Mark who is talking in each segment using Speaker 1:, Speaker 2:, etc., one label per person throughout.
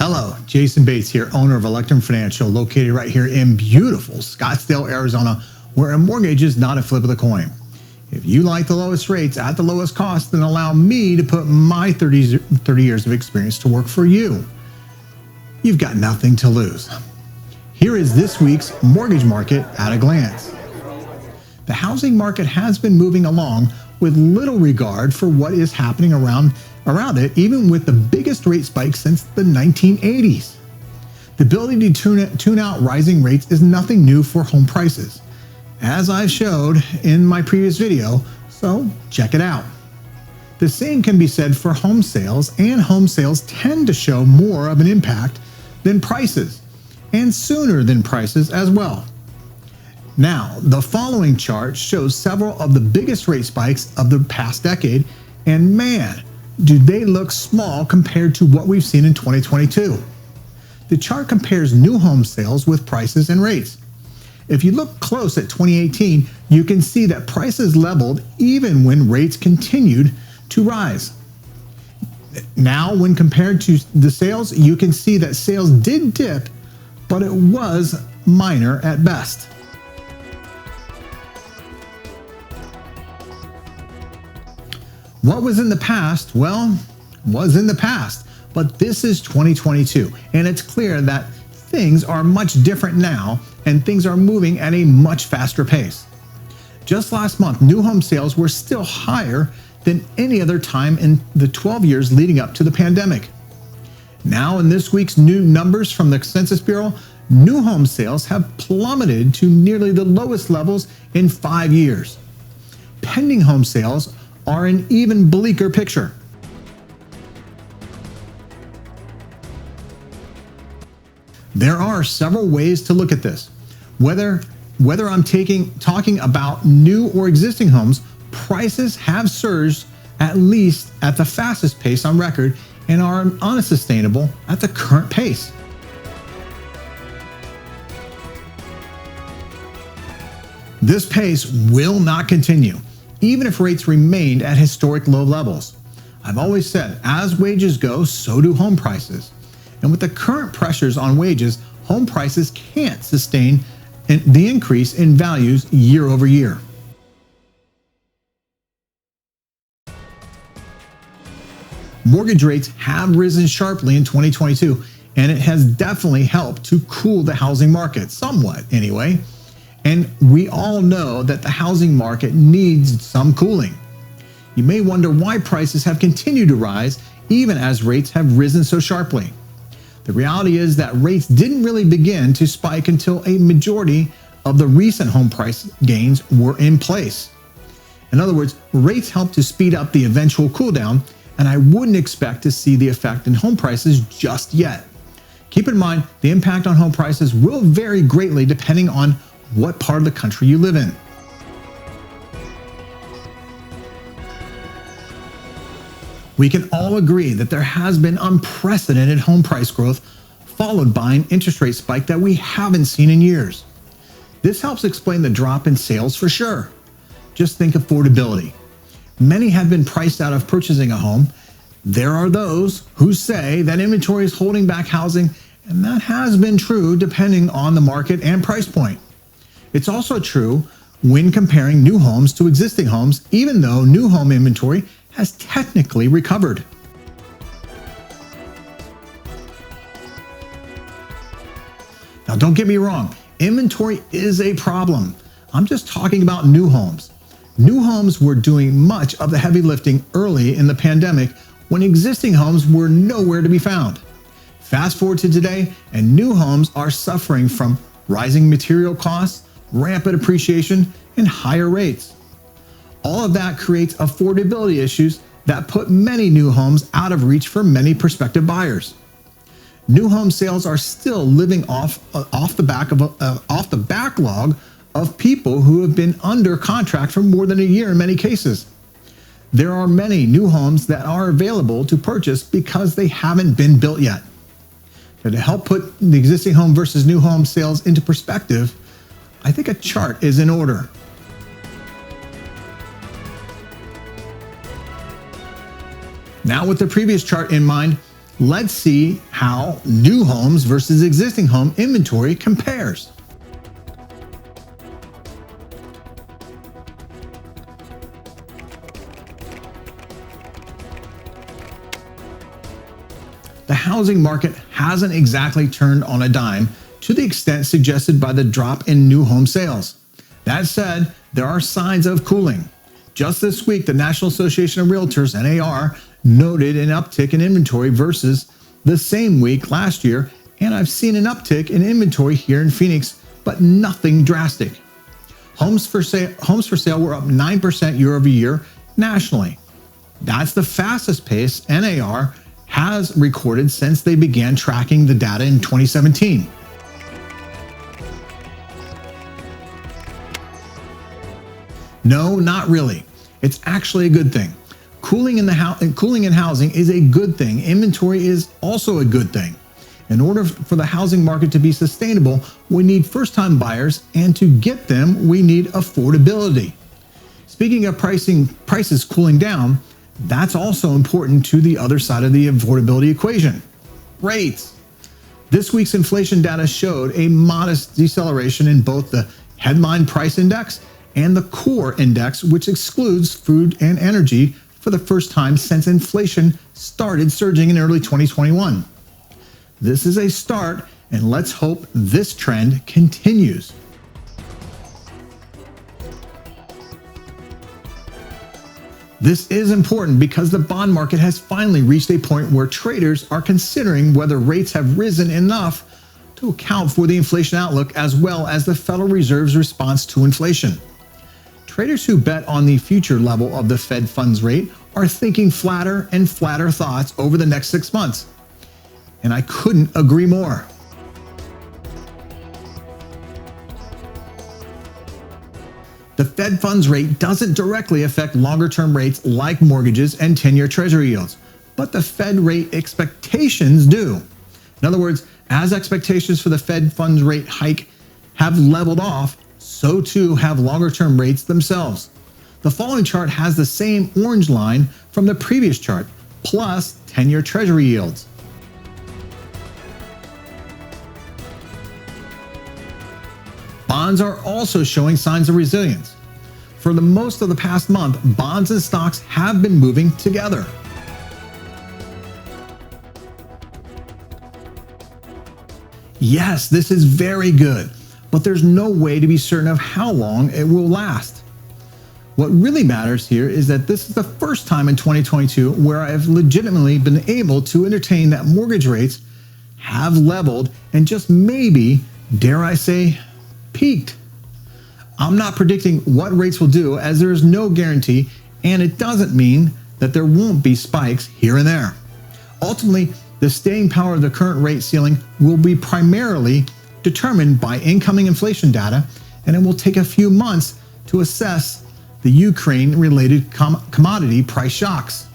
Speaker 1: Hello, Jason Bates here, owner of Electrum Financial, located right here in beautiful Scottsdale, Arizona, where a mortgage is not a flip of the coin. If you like the lowest rates at the lowest cost, then allow me to put my 30 years of experience to work for you. You've got nothing to lose. Here is this week's mortgage market at a glance. The housing market has been moving along with little regard for what is happening around it, even with the biggest rate spike since the 1980s. The ability to tune out rising rates is nothing new for home prices, as I showed in my previous video, so check it out. The same can be said for home sales, and home sales tend to show more of an impact than prices, and sooner than prices as well. Now, the following chart shows several of the biggest rate spikes of the past decade, and man, do they look small compared to what we've seen in 2022. The chart compares new home sales with prices and rates. If you look close at 2018, you can see that prices leveled even when rates continued to rise. Now, when compared to the sales, you can see that sales did dip, but it was minor at best. What was in the past, well, was in the past, but this is 2022, and it's clear that things are much different now, and things are moving at a much faster pace. Just last month, new home sales were still higher than any other time in the 12 years leading up to the pandemic. Now, in this week's new numbers from the Census Bureau, new home sales have plummeted to nearly the lowest levels in 5 years. Pending home sales are an even bleaker picture. There are several ways to look at this. Whether I'm talking about new or existing homes, prices have surged at least at the fastest pace on record and are unsustainable at the current pace. This pace will not continue, even if rates remained at historic low levels. I've always said, as wages go, so do home prices. And with the current pressures on wages, home prices can't sustain the increase in values year over year. Mortgage rates have risen sharply in 2022, and it has definitely helped to cool the housing market, somewhat anyway. And we all know that the housing market needs some cooling. You may wonder why prices have continued to rise even as rates have risen so sharply. The reality is that rates didn't really begin to spike until a majority of the recent home price gains were in place. In other words, rates helped to speed up the eventual cool down, and I wouldn't expect to see the effect in home prices just yet. Keep in mind, the impact on home prices will vary greatly depending on what part of the country you live in. We can all agree that there has been unprecedented home price growth followed by an interest rate spike that we haven't seen in years. This helps explain the drop in sales for sure. Just think affordability. Many have been priced out of purchasing a home. There are those who say that inventory is holding back housing, and that has been true depending on the market and price point. It's also true when comparing new homes to existing homes, even though new home inventory has technically recovered. Now, don't get me wrong, inventory is a problem. I'm just talking about new homes. New homes were doing much of the heavy lifting early in the pandemic when existing homes were nowhere to be found. Fast forward to today, and new homes are suffering from rising material costs, rampant appreciation, and higher rates. All of that creates affordability issues that put many new homes out of reach for many prospective buyers. New home sales are still living off the backlog of people who have been under contract for more than a year in many cases. There are many new homes that are available to purchase because they haven't been built yet. Now, to help put the existing home versus new home sales into perspective, I think a chart is in order. Now, with the previous chart in mind, Let's see how new homes versus existing home inventory compares. The housing market hasn't exactly turned on a dime to the extent suggested by the drop in new home sales. That said, there are signs of cooling. Just this week, the National Association of Realtors, NAR, noted an uptick in inventory versus the same week last year, and I've seen an uptick in inventory here in Phoenix, but nothing drastic. Homes for sale were up 9% year over year nationally. That's the fastest pace NAR has recorded since they began tracking the data in 2017. No, not really. It's actually a good thing. Cooling in housing is a good thing. Inventory is also a good thing. In order for the housing market to be sustainable, we need first-time buyers, and to get them, we need affordability. Speaking of prices cooling down, that's also important to the other side of the affordability equation, rates. This week's inflation data showed a modest deceleration in both the headline price index and the core index, which excludes food and energy, for the first time since inflation started surging in early 2021. This is a start, and let's hope this trend continues. This is important because the bond market has finally reached a point where traders are considering whether rates have risen enough to account for the inflation outlook as well as the Federal Reserve's response to inflation. Traders who bet on the future level of the Fed funds rate are thinking flatter and flatter thoughts over the next 6 months. And I couldn't agree more. The Fed funds rate doesn't directly affect longer-term rates like mortgages and 10-year Treasury yields, but the Fed rate expectations do. In other words, as expectations for the Fed funds rate hike have leveled off, so too have longer-term rates themselves. The following chart has the same orange line from the previous chart, plus 10-year Treasury yields. Bonds are also showing signs of resilience. For the most of the past month, bonds and stocks have been moving together. Yes, this is very good, but there's no way to be certain of how long it will last. What really matters here is that this is the first time in 2022 where I have legitimately been able to entertain that mortgage rates have leveled and just maybe, dare I say, peaked. I'm not predicting what rates will do, as there is no guarantee, and it doesn't mean that there won't be spikes here and there. Ultimately, the staying power of the current rate ceiling will be primarily determined by incoming inflation data, and it will take a few months to assess the Ukraine-related commodity price shocks.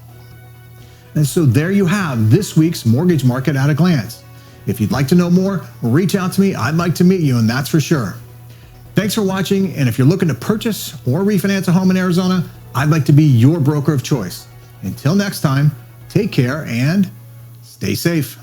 Speaker 1: And so there you have this week's mortgage market at a glance. If you'd like to know more, reach out to me. I'd like to meet you, and that's for sure. Thanks for watching, and if you're looking to purchase or refinance a home in Arizona, I'd like to be your broker of choice. Until next time, take care and stay safe.